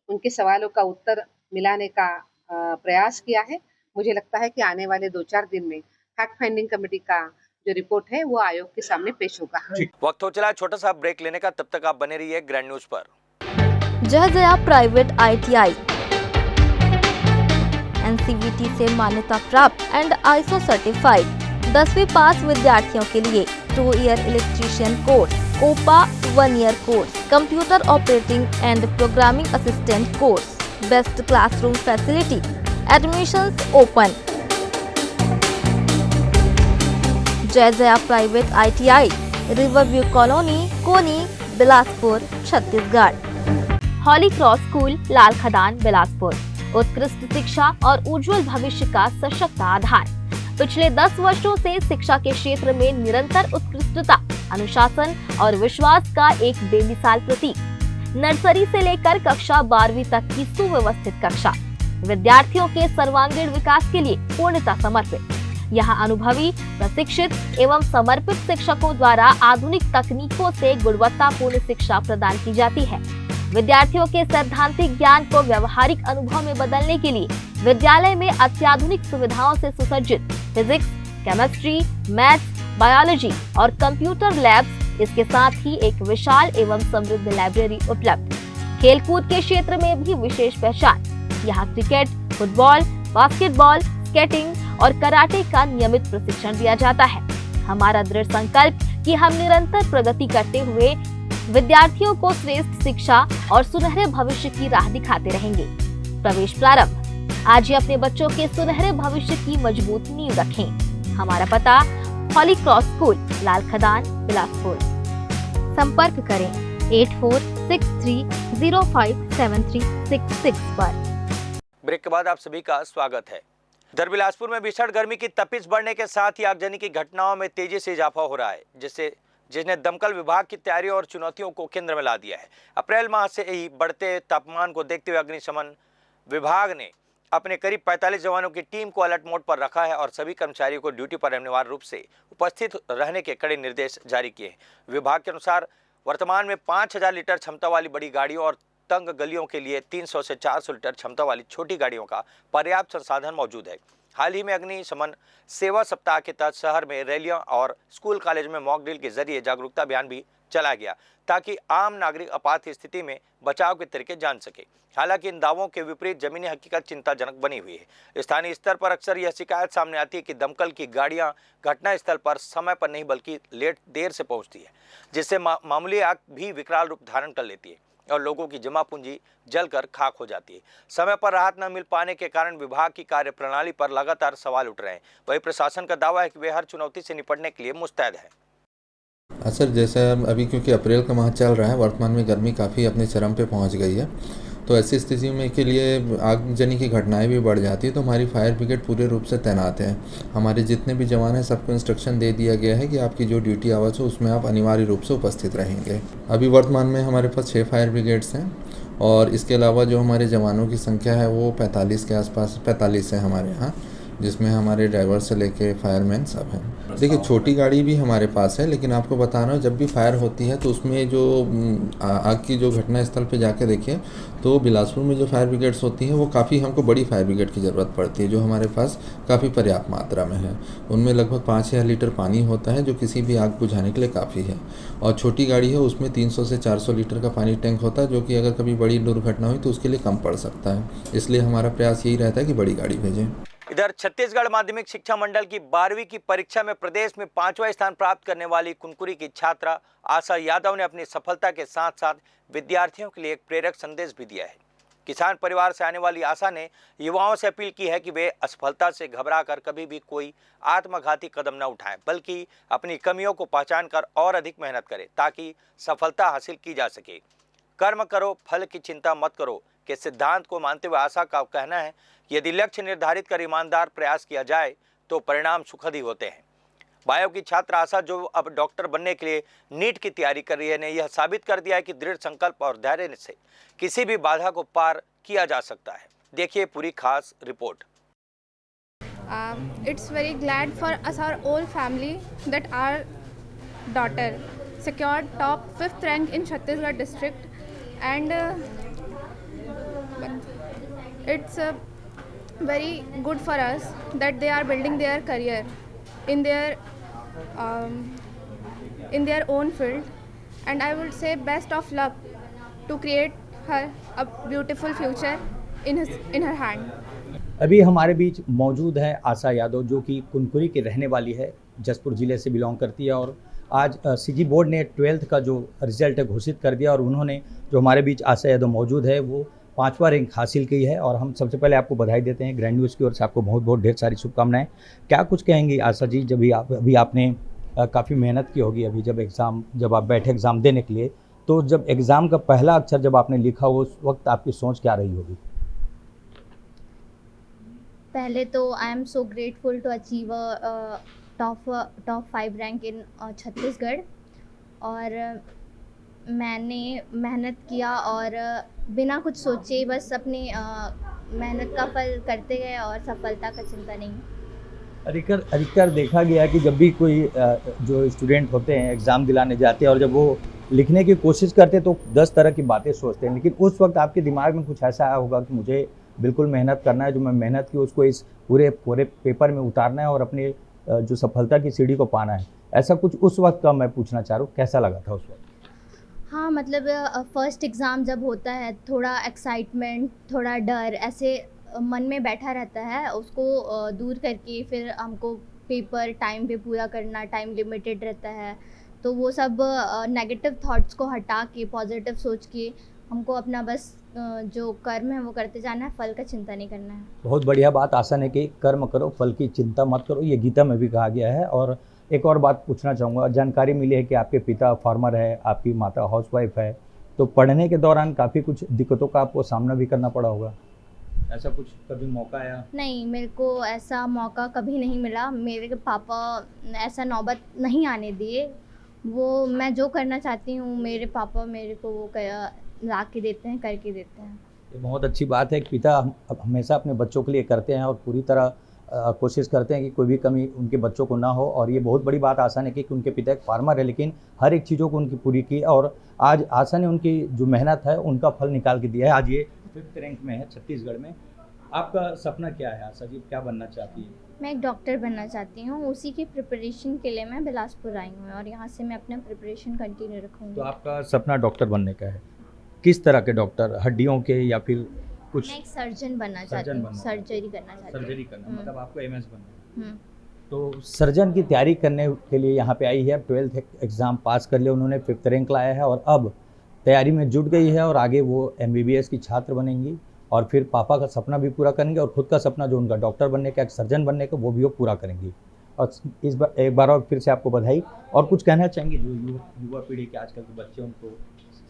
उनके सवालों का उत्तर मिलाने का प्रयास किया है। मुझे लगता है कि आने वाले 2-4 दिन में फैक्ट फाइंडिंग कमेटी का जो रिपोर्ट है वो आयोग के सामने पेश होगा। वक्त हो चला है छोटा सा ब्रेक लेने का, तब तक आप बने रहिए ग्रैंड न्यूज पर। जय प्राइवेट ITI NCVT से मान्यता प्राप्त एंड ISO सर्टिफाइड 10वीं पास विद्यार्थियों के लिए 2 year electrician course, OPA 1 year course, computer operating and programming assistant course, best classroom facility, admissions open. जय private ITI, Riverview Colony, Koni, Bilaspur, Chhattisgarh. Holy Cross school, Lal Khadan, Bilaspur. उत्कृष्ट शिक्षा और उज्जवल भविष्य का सशक्त आधार। पिछले 10 वर्षों से शिक्षा के क्षेत्र में निरंतर उत्कृष्टता अनुशासन और विश्वास का एक बेमिसाल प्रतीक। नर्सरी से लेकर कक्षा 12वीं तक की सुव्यवस्थित कक्षा विद्यार्थियों के सर्वांगीण विकास के लिए पूर्णतः समर्पित। यहाँ अनुभवी, प्रशिक्षित एवं समर्पित शिक्षकों द्वारा आधुनिक तकनीकों से गुणवत्तापूर्ण शिक्षा प्रदान की जाती है। विद्यार्थियों के सैद्धांतिक ज्ञान को व्यवहारिक अनुभव में बदलने के लिए विद्यालय में अत्याधुनिक सुविधाओं से सुसज्जित फिजिक्स, केमिस्ट्री, मैथ्स, बायोलॉजी और कंप्यूटर लैब्स, इसके साथ ही एक विशाल एवं समृद्ध लाइब्रेरी उपलब्ध। खेलकूद के क्षेत्र में भी विशेष पहचान। यहाँ क्रिकेट, फुटबॉल, बास्केटबॉल, स्केटिंग और कराटे का नियमित प्रशिक्षण दिया जाता है। हमारा दृढ़ संकल्प कि हम निरंतर प्रगति करते हुए विद्यार्थियों को श्रेष्ठ शिक्षा और सुनहरे भविष्य की राह दिखाते रहेंगे। प्रवेश प्रारंभ। आज ही अपने बच्चों के सुनहरे भविष्य की मजबूत नींव रखें। हमारा पता हॉली क्रॉस स्कूल, लाल खदान, बिलासपुर। संपर्क करें 8463057366 पर। ब्रेक के बाद आप सभी का स्वागत है। इधर बिलासपुर में भीषण गर्मी की तपिश बढ़ने के साथ ही आगजनी की घटनाओं में तेजी से इजाफा हो रहा है, जिसने दमकल विभाग की तैयारियों और चुनौतियों को केंद्र में ला दिया है। अप्रैल माह से ही बढ़ते तापमान को देखते हुए अग्निशमन विभाग ने अपने करीब 45 जवानों की टीम को अलर्ट मोड पर रखा है और सभी कर्मचारियों को ड्यूटी पर अनिवार्य रूप से उपस्थित रहने के कड़े निर्देश जारी किए हैं। विभाग के अनुसार वर्तमान में 5000 लीटर क्षमता वाली बड़ी गाड़ियों और तंग गलियों के लिए 300 से 400 लीटर क्षमता वाली छोटी गाड़ियों का पर्याप्त संसाधन मौजूद है। हाल ही में अग्निशमन सेवा सप्ताह के तहत शहर में रैलियां और स्कूल कॉलेज में मॉक ड्रिल के जरिए जागरूकता अभियान भी चलाया गया ताकि आम नागरिक आपात स्थिति में बचाव के तरीके जान सके। हालांकि इन दावों के विपरीत जमीनी हकीकत चिंताजनक बनी हुई है। स्थानीय स्तर पर अक्सर यह शिकायत सामने आती है कि दमकल की गाड़ियां घटनास्थल पर समय पर नहीं बल्कि देर से पहुंचती है, जिससे मामूली आग भी विकराल रूप धारण कर लेती है और लोगों की जमा पूंजी जलकर खाक हो जाती है। समय पर राहत न मिल पाने के कारण विभाग की कार्यप्रणाली पर लगातार सवाल उठ रहे हैं। वहीं प्रशासन का दावा है कि वे हर चुनौती से निपटने के लिए मुस्तैद है। सर, जैसे अभी क्योंकि अप्रैल का माह चल रहा है, वर्तमान में गर्मी काफ़ी अपने चरम पे पहुंच गई है, तो ऐसी स्थिति में के लिए आगजनी की घटनाएं भी बढ़ जाती है, तो हमारी फायर ब्रिगेड पूरे रूप से तैनात है। हमारे जितने भी जवान हैं सबको इंस्ट्रक्शन दे दिया गया है कि आपकी जो ड्यूटी आवर्स हो उसमें आप अनिवार्य रूप से उपस्थित रहेंगे। अभी वर्तमान में हमारे पास 6 फायर ब्रिगेड्स हैं और इसके अलावा जो हमारे जवानों की संख्या है वो 45 के आसपास 45 है हमारे यहाँ, जिसमें हमारे ड्राइवर से लेके फायरमैन सब हैं। देखिए, छोटी गाड़ी भी हमारे पास है, लेकिन आपको बता रहा हूँ जब भी फायर होती है तो उसमें जो आग की जो घटना स्थल पे जाके देखिए तो बिलासपुर में जो फायर ब्रिगेड्स होती हैं वो काफ़ी हमको बड़ी फायर ब्रिगेड की ज़रूरत पड़ती है, जो हमारे पास काफ़ी पर्याप्त मात्रा में है। उनमें लगभग 5000 लीटर पानी होता है जो किसी भी आग बुझाने के लिए काफ़ी है, और छोटी गाड़ी है उसमें 300 से 400 लीटर का पानी टैंक होता है, जो कि अगर कभी बड़ी दुर्घटना हुई तो उसके लिए कम पड़ सकता है। इसलिए हमारा प्रयास यही रहता है कि बड़ी गाड़ी भेजें। इधर छत्तीसगढ़ माध्यमिक शिक्षा मंडल की 12वीं की परीक्षा में प्रदेश में 5वां स्थान प्राप्त करने वाली कुनकुरी की छात्रा आशा यादव ने अपनी सफलता के साथ साथ विद्यार्थियों के लिए एक प्रेरक संदेश भी दिया है। किसान परिवार से आने वाली आशा ने युवाओं से अपील की है कि वे असफलता से घबराकर कभी भी कोई आत्मघाती कदम न उठाएं, बल्कि अपनी कमियों को पहचान कर और अधिक मेहनत करें ताकि सफलता हासिल की जा सके। कर्म करो, फल की चिंता मत करो के सिद्धांत को मानते हुए आशा का कहना है कि यदि लक्ष्य निर्धारित कर ईमानदार प्रयास किया जाए तो परिणाम सुखद ही होते हैं। बायो की छात्र आशा, जो अब डॉक्टर बनने के लिए नीट की तैयारी कर रही है, ने यह साबित कर दिया है कि दृढ़ संकल्प और धैर्य से किसी भी बाधा को पार किया जा सकता है। देखिए पूरी खास report. It's very glad for us, our whole family, that our daughter secured top 5th rank in Chhattisgarh district, and it's very good for us that they are building their career in their own field, and I would say best of luck to create her a beautiful future in her hand. अभी हमारे बीच मौजूद है आशा यादव, जो कि कुनकुरी की रहने वाली है, जसपुर ज़िले से बिलोंग करती है, और आज सीजी बोर्ड ने 12th का जो रिज़ल्ट है घोषित कर दिया, और उन्होंने जो हमारे बीच आशा यादव मौजूद है वो 5वां रैंक हासिल की है। और हम सबसे पहले आपको बधाई देते हैं ग्रैंड न्यूज़ की ओर से, आपको बहुत बहुत ढेर सारी शुभकामनाएं। क्या कुछ कहेंगी आशा जी, जब अभी आपने काफ़ी मेहनत की होगी, अभी जब आप बैठे एग्ज़ाम देने के लिए, तो जब एग्ज़ाम का पहला अक्षर जब आपने लिखा उस वक्त आपकी सोच क्या रही होगी? पहले तो I am so grateful to achieve top 5 rank in Chhattisgarh, और मैंने मेहनत किया और बिना कुछ सोचे बस अपनी मेहनत का फल करते गए और सफलता का चिंता नहीं। अधिकतर देखा गया है कि जब भी कोई जो स्टूडेंट होते हैं एग्ज़ाम दिलाने जाते हैं और जब वो लिखने की कोशिश करते हैं तो 10 तरह की बातें सोचते हैं, लेकिन उस वक्त आपके दिमाग में कुछ ऐसा आया होगा कि मुझे बिल्कुल मेहनत करना है, जो मैं मेहनत की उसको इस पूरे पेपर में उतारना है और अपने जो सफलता की सीढ़ी को पाना है। ऐसा कुछ उस वक्त का मैं पूछना चाह रहा हूँ, कैसा लगा था उस वक्त? हाँ, मतलब फर्स्ट एग्ज़ाम जब होता है थोड़ा एक्साइटमेंट, थोड़ा डर ऐसे मन में बैठा रहता है, उसको दूर करके फिर हमको पेपर टाइम पे पूरा करना, टाइम लिमिटेड रहता है, तो वो सब नेगेटिव थॉट्स को हटा के पॉजिटिव सोच के हमको अपना बस जो कर्म है वो करते जाना है, फल का चिंता नहीं करना है। बहुत बढ़िया बात आसान है कि कर्म करो, फल की चिंता मत करो, ये गीता में भी कहा गया है। और एक और बात पूछना चाहूँगा, जानकारी मिली है कि आपके पिता फार्मर है, आपकी माता हाउसवाइफ है, तो पढ़ने के दौरान काफ़ी कुछ दिक्कतों का आपको सामना भी करना पड़ा होगा, ऐसा कुछ कभी मौका आया? नहीं, मेरे को ऐसा मौका कभी नहीं मिला। मेरे पापा ऐसा नौबत नहीं आने दिए। वो मैं जो करना चाहती हूँ मेरे पापा मेरे को वो ला के देते हैं, करके देते हैं। ये बहुत अच्छी बात है कि पिता हमेशा अपने बच्चों के लिए करते हैं और पूरी तरह कोशिश करते हैं कि कोई भी कमी उनके बच्चों को ना हो। और ये बहुत बड़ी बात आसान है कि उनके पिता एक फार्मर है, लेकिन हर एक चीज़ों को उनकी पूरी की और आज आसान है उनकी जो मेहनत है उनका फल निकाल के दिया है। आज ये 5th रैंक में है छत्तीसगढ़ में। आपका सपना क्या है आशा जी, क्या बनना चाहती है? मैं एक डॉक्टर बनना चाहती हूँ, उसी की प्रिपरेशन के लिए मैं बिलासपुर आई हूँ और यहाँ से मैं अपना प्रिपरेशन कंटिन्यू रखूँगी। तो आपका सपना डॉक्टर बनने का है, किस तरह के डॉक्टर, हड्डियों के या फिर कुछ? मैं एक सर्जन बनना चाहती हूँ, सर्जरी करना चाहती हूँ। सर्जरी करना मतलब आपको MS बनना है। तो सर्जन की तैयारी करने के लिए यहाँ पे आई है, 12th एग्ज़ाम पास कर लिया उन्होंने, 5th रैंक लाया है और अब तैयारी में जुट गई है और आगे वो MBBS की छात्र बनेंगी और फिर पापा का सपना भी पूरा करेंगे और ख़ुद का सपना जो उनका डॉक्टर बनने का, एक सर्जन बनने का, वो भी वो पूरा करेंगी। और इस बार एक बार और फिर से आपको बधाई। और कुछ कहना चाहेंगे जो युवा पीढ़ी के आजकल के बच्चे, उनको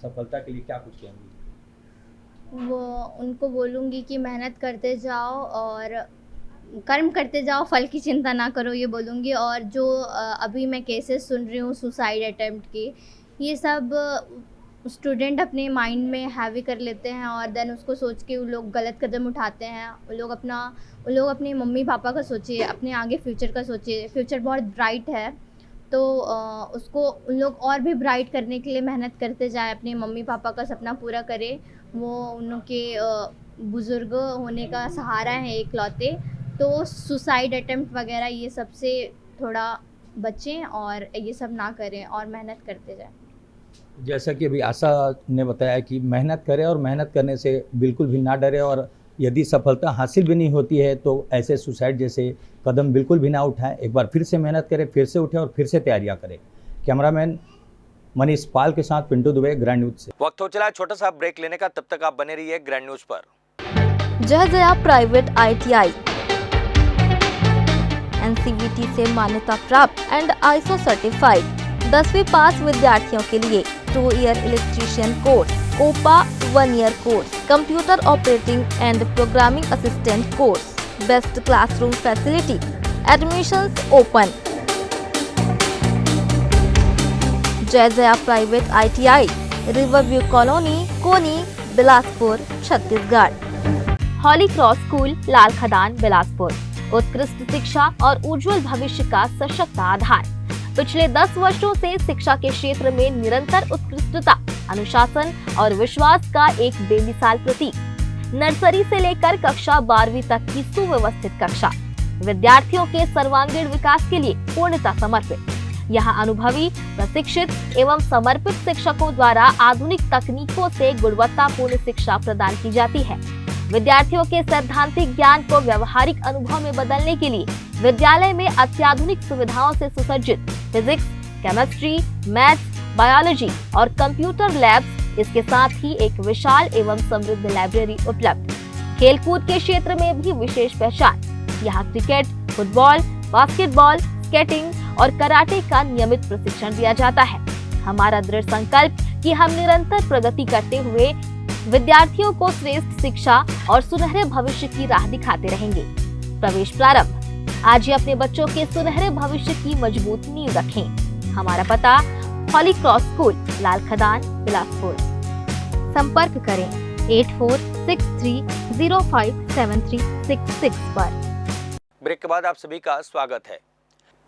सफलता के लिए क्या कुछ कहेंगे? वो उनको बोलूँगी कि मेहनत करते जाओ और कर्म करते जाओ, फल की चिंता ना करो, ये बोलूँगी। और जो अभी मैं केसेस सुन रही हूँ सुसाइड अटेम्प्ट की, ये सब स्टूडेंट अपने माइंड में हैवी कर लेते हैं और देन उसको सोच के वो लोग गलत कदम उठाते हैं। वो लोग अपने मम्मी पापा का सोचिए, अपने आगे फ्यूचर का सोचिए। फ्यूचर बहुत ब्राइट है, तो उसको उन लोग और भी ब्राइट करने के लिए मेहनत करते जाए, अपने मम्मी पापा का सपना पूरा करे। वो उनके बुज़ुर्ग होने का सहारा है इकलौते, तो सुसाइड अटेम्प्ट वगैरह ये सब से थोड़ा बचें और ये सब ना करें और मेहनत करते जाएं। जैसा कि अभी आशा ने बताया कि मेहनत करें और मेहनत करने से बिल्कुल भी ना डरे, और यदि सफलता हासिल भी नहीं होती है तो ऐसे सुसाइड जैसे कदम बिल्कुल भी ना उठाएं। एक बार फिर से मेहनत करें, फिर से उठें और फिर से तैयारियां करें। कैमरामैन मनीष पाल के साथ पिंटू दुबे, ग्रैंड न्यूज से। वक्त हो चला छोटा सा ब्रेक लेने का, तब तक आप बने रहिए ग्रैंड न्यूज पर। जय प्राइवेट ITI NCVT से मान्यता प्राप्त एंड ISO सर्टिफाइड 10वीं पास विद्यार्थियों के लिए 2 year electrician course, OPA 1 year course, computer operating and programming assistant course, best classroom facility, admissions open. जय private ITI, Riverview Colony, Koni, Bilaspur, Chhattisgarh. Holy Cross school, Lal Khadan, Bilaspur. उत्कृष्ट शिक्षा और उज्जवल भविष्य का सशक्त आधार। पिछले 10 वर्षों से शिक्षा के क्षेत्र में निरंतर उत्कृष्टता, अनुशासन और विश्वास का एक बेमिसाल प्रतीक। नर्सरी से लेकर कक्षा 12वीं तक की सुव्यवस्थित कक्षा, विद्यार्थियों के सर्वांगीण विकास के लिए पूर्णतः समर्पित। यहाँ अनुभवी, प्रशिक्षित एवं समर्पित शिक्षकों द्वारा आधुनिक तकनीकों से गुणवत्तापूर्ण शिक्षा प्रदान की जाती है। विद्यार्थियों के सैद्धांतिक ज्ञान को व्यवहारिक अनुभव में बदलने के लिए विद्यालय में अत्याधुनिक सुविधाओं से सुसज्जित फिजिक्स, केमिस्ट्री, मैथ्स, बायोलॉजी और कंप्यूटर लैब्स, इसके साथ ही एक विशाल एवं समृद्ध लाइब्रेरी उपलब्ध। खेलकूद के क्षेत्र में भी विशेष पहचान। यहाँ क्रिकेट, फुटबॉल, बास्केटबॉल, स्केटिंग और कराटे का नियमित प्रशिक्षण दिया जाता है। हमारा दृढ़ संकल्प कि हम निरंतर प्रगति करते हुए विद्यार्थियों को श्रेष्ठ शिक्षा और सुनहरे भविष्य की राह दिखाते रहेंगे। प्रवेश प्रारंभ। आज ही अपने बच्चों के सुनहरे भविष्य की मजबूत नींव रखें। हमारा पता, हॉली क्रॉस स्कूल, लाल खदान, बिलासपुर। संपर्क करें 8463057366 पर। ब्रेक के बाद आप सभी का स्वागत है।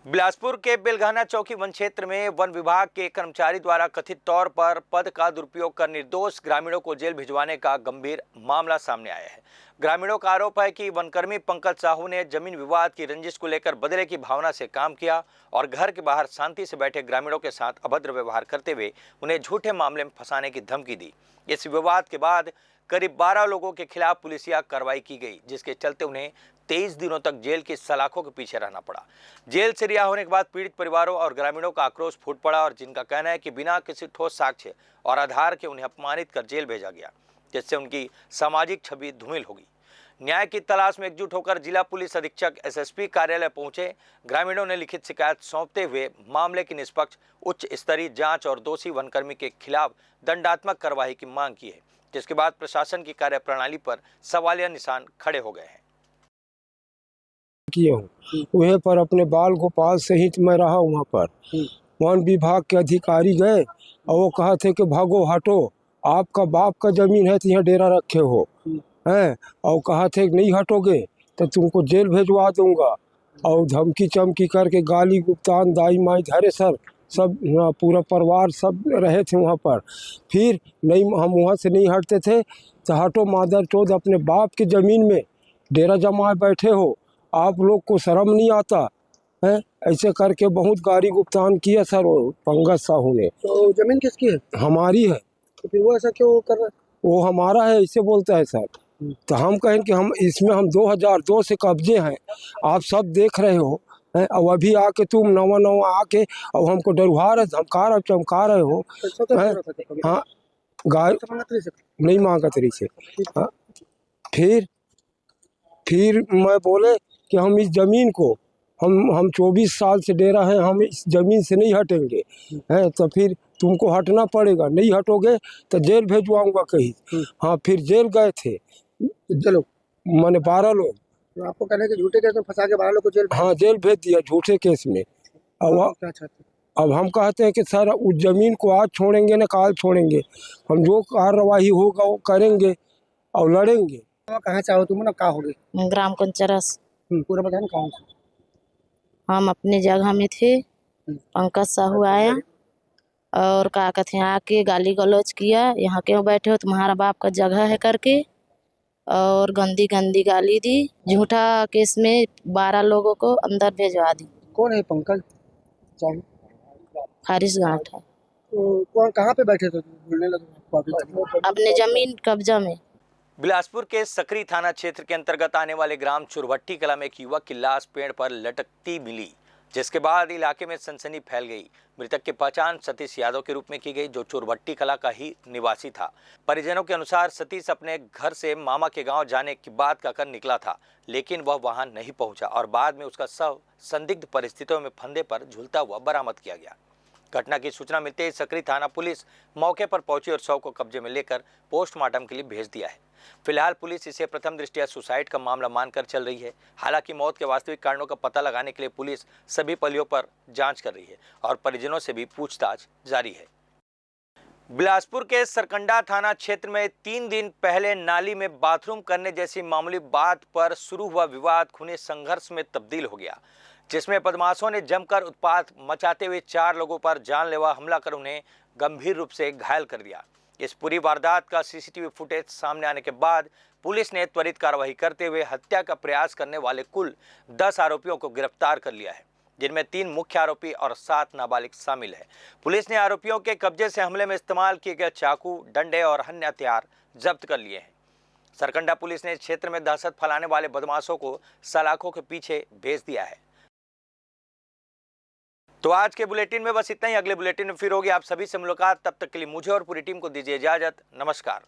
बिलासपुर के बेलघाना चौकी वन क्षेत्र में वन विभाग के कर्मचारी द्वारा कथित तौर पर पद का दुरुपयोग कर निर्दोष ग्रामीणों को जेल भिजवाने का गंभीर मामला सामने आया है। ग्रामीणों का आरोप है कि वनकर्मी पंकज साहू ने जमीन विवाद की रंजिश को लेकर बदले की भावना से काम किया और घर के बाहर शांति से बैठे ग्रामीणों के साथ अभद्र व्यवहार करते हुए उन्हें झूठे मामले में फंसाने की धमकी दी। इस विवाद के बाद करीब 12 लोगों के खिलाफ पुलिसिया कार्रवाई की गई, जिसके चलते उन्हें 23 दिनों तक जेल की सलाखों के पीछे रहना पड़ा। जेल से रिहा होने के बाद पीड़ित परिवारों और ग्रामीणों का आक्रोश फूट पड़ा और जिनका कहना है कि बिना किसी ठोस साक्ष्य और आधार के उन्हें अपमानित कर जेल भेजा गया, जिससे उनकी सामाजिक छवि धूमिल होगी। न्याय की तलाश में एकजुट होकर जिला पुलिस अधीक्षक एसएसपी कार्यालय पहुंचे ग्रामीणों ने लिखित शिकायत सौंपते हुए मामले की निष्पक्ष उच्च स्तरीय जांच और दोषी वनकर्मी के खिलाफ दंडात्मक कार्रवाई की मांग की है, जिसके बाद प्रशासन की कार्यप्रणाली पर सवालिया निशान खड़े हो गए हैं। किए हूँ वहीं पर अपने बाल गोपाल सहित मैं रहा वहाँ पर। वन विभाग के अधिकारी गए और वो कहा थे कि भागो हटो, आपका बाप का जमीन है तो यहाँ डेरा रखे हो हैं, और कहा थे कि नहीं हटोगे तो तुमको जेल भेजवा दूंगा, और धमकी चमकी करके गाली गुप्तान दाई माई धरे सर सब पूरा परिवार सब रहे थे वहाँ पर। फिर नहीं, हम वहाँ से नहीं हटते थे तो हटो मादर चौध, अपने बाप की ज़मीन में डेरा जमाए बैठे हो, आप लोग को शर्म नहीं आता है। ऐसे करके बहुत गाली गुप्तान किया सर वो पंकज साहू ने। तो ज़मीन किसकी है? हमारी है। तो फिर वो ऐसा क्यों कर रहा है? वो हमारा है ऐसे बोलता है सर। तो हम कहें कि हम इसमें हम 2002 से कब्जे हैं, आप सब देख रहे हो हैं, और अभी आके तुम नवा आके और हमको डरुआ रहे, धमका रहे, चमका रहे हो। हाँ, गाय नहीं मांगा तरी से। हाँ, फिर मैं बोले कि हम इस ज़मीन को हम 24 साल से डेरा है, हम इस ज़मीन से नहीं हटेंगे हैं, तो फिर तुमको हटना पड़ेगा, नहीं हटोगे तो जेल भेजवाऊंगा कहीं। हाँ, फिर जेल गए थे चलो मैंने 12 लोग। तो आपको कहने के झूठे केस में फंसा के 12 लोग को जेल? हाँ, जेल भेज दिया झूठे केस में। अब हम कहते हैं कि सर उस ज़मीन को आज छोड़ेंगे न काल छोड़ेंगे, हम जो कार्रवाई होगा वो करेंगे और लड़ेंगे। कहाँ चाहो तुम ना, कहाँ होगी? ग्राम कंचरस। पूरा बताना कहाँ से? हम अपने जगह में थे, पंकज साहू आया और क्या कहते हैं आके गाली गलौज किया, यहाँ क्यों बैठे हो, तुम्हारा बाप का जगह है करके, और गंदी गंदी गाली दी। झूठा केस में 12 लोगों को अंदर भेजवा दी। कौन है पंकज साहू? फारिस गांठ है। तो कौन कहाँ पे बैठे थे? बोलने लगे अपने जमीन कब्जा में। बिलासपुर के सकरी थाना क्षेत्र के अंतर्गत आने वाले ग्राम चुरभट्टी कला में एक युवक की लाश पेड़ पर लटकती मिली, जिसके बाद इलाके में सनसनी फैल गई। मृतक की पहचान सतीश यादव के रूप में की गई, जो चुरभट्टी कला का ही निवासी था। परिजनों के अनुसार सतीश अपने घर से मामा के गांव जाने की बात कहकर निकला था, लेकिन वह वहां नहीं पहुंचा और बाद में उसका शव संदिग्ध परिस्थितियों में फंदे पर झूलता हुआ बरामद किया गया। घटना की सूचना मिलते ही सकरी थाना पुलिस मौके पर पहुंची और शव को कब्जे में लेकर पोस्टमार्टम के लिए भेज दिया है। फिलहाल पुलिस इसे प्रथम दृष्टया सुसाइड का मामला मानकर चल रही है। हालांकि मौत के वास्तविक कारणों का पता लगाने के लिए पुलिस सभी पहलुओं पर जांच कर रही है और परिजनों से भी पूछताछ जारी है। बिलासपुर के सरकंडा थाना क्षेत्र में 3 दिन पहले नाली में बाथरूम करने जैसी मामूली बात पर शुरू हुआ विवाद खूनी संघर्ष में तब्दील हो गया, जिसमें बदमाशों ने जमकर उत्पात मचाते हुए 4 लोगों पर जानलेवा हमला कर उन्हें गंभीर रूप से घायल कर दिया। इस पूरी वारदात का सीसीटीवी फुटेज सामने आने के बाद पुलिस ने त्वरित कार्रवाई करते हुए हत्या का प्रयास करने वाले कुल 10 आरोपियों को गिरफ्तार कर लिया है, जिनमें 3 मुख्य आरोपी और 7 नाबालिग शामिल है। पुलिस ने आरोपियों के कब्जे से हमले में इस्तेमाल किए गए चाकू, डंडे और अन्य हथियार जब्त कर लिए हैं। सरकंडा पुलिस ने क्षेत्र में दहशत फैलाने वाले बदमाशों को सलाखों के पीछे भेज दिया है। तो आज के बुलेटिन में बस इतना ही। अगले बुलेटिन में फिर होगी आप सभी से मुलाकात। तब तक के लिए मुझे और पूरी टीम को दीजिए इजाजत। नमस्कार।